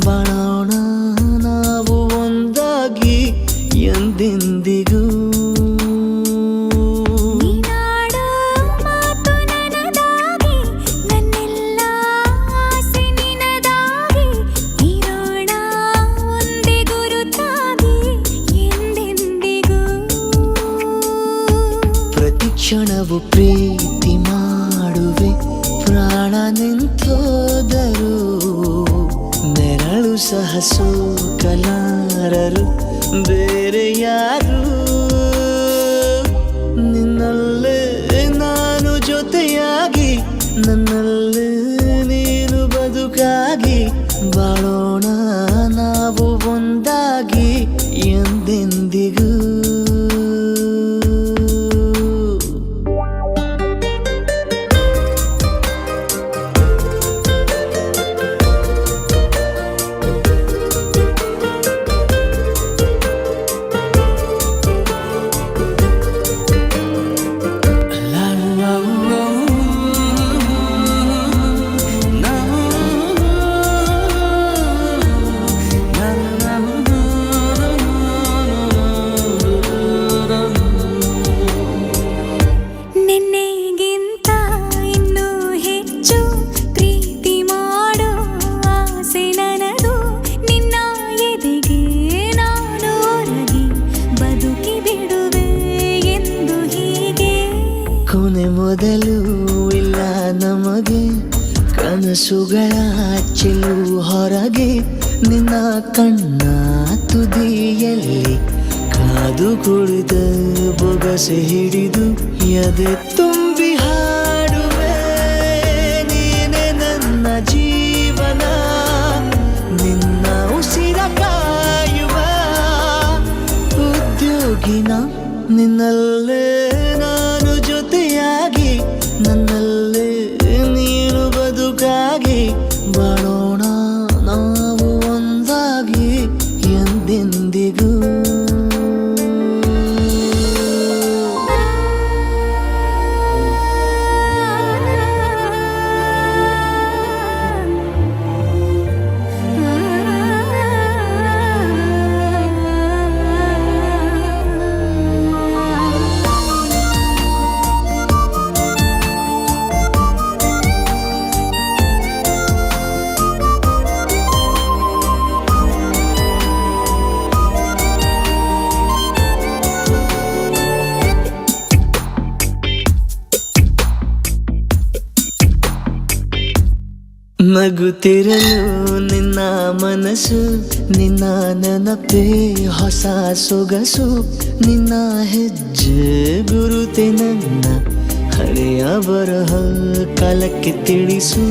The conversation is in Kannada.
ಬಾಳೋಣ ನಾವು ಒಂದಾಗಿ ಎಂದೆಂದಿಗೂ. ನೀನಾಡೋ ಮಾತು ನನದಾಗಿ, ನನ್ನೆಲ್ಲ ಆಸೆ ನಿನದಾಗಿ, ಇರೋಣ ಒಂದೇ ಗುರುತಾಗಿ ಎಂದೆಂದಿಗೂ. ಪ್ರತಿ ಕ್ಷಣವು ಪ್ರೀತಿ ಮಾಡುವೆ, ಪ್ರಾಣ ನಿಂತೋದರು ನೆರಳು ಸಹ ಸೋಕಲಾರರು ಬೇರೆ ಯಾರು. ನಿನ್ನಲ್ಲೇ ನಾನು ಜೊತೆಯಾಗಿ, ನನ್ನಲ್ಲೇ ನೀನು ಬದುಕಾಗಿ, ಬಾಳೋಣ ನಾವು ಒಂದಾಗಿ ಎಂದೆಂದಿಗೂ. ನಿನ್ನೆಗಿಂತ ಇನ್ನೂ ಹೆಚ್ಚು ಪ್ರೀತಿ ಮಾಡೋ ಆಸೆ ನನದು. ನಿನ್ನ ಎದೆಗೆ ನಾನು ಒರಗಿ ಬದುಕಿ ಬಿಡುವೆ ಎಂದು ಹೀಗೆ. ಕೊನೆ ಮೊದಲು ಇಲ್ಲ ನಮಗೆ, ಕನಸುಗಳ ಚೆಲು ಹೊರಗೆ. ನಿನ್ನ ಕಣ್ಣ ತುದಿಯಲ್ಲಿ ಕಾದು ಕುಳಿತ ಬೊಗಸೆ ಹಿಡಿದು ಎದೆ ತುಂಬಿ ಹಾಡುವೆ. ನೀನೆ ನನ್ನ ಜೀವನ, ನಿನ್ನ ಉಸಿರ ಕಾಯುವ ಉದ್ಯೋಗಿನ. ನಿನ್ನಲ್ಲೇ ನಾನು ಜೊತೆಯಾಗಿ, ನನ್ನಲ್ಲೇ ನೀನು ಬದುಕಾಗಿ, ಬಾಳೋಣ ನಾವು ಒಂದಾಗಿ ಎಂದೆಂದಿಗೂ. ನಗುತ್ತಿರಲು ನಿನ್ನ ಮನಸ್ಸು, ನಿನ್ನ ನೆನಪೇ ಹೊಸ ಸೊಗಸು. ನಿನ್ನ ಹೆಜ್ಜೆ ಗುರುತೆ ನನ್ನ ಹಳೆಯ ಬರಹ ಕಾಲಕ್ಕೆ ತಿಳಿಸು.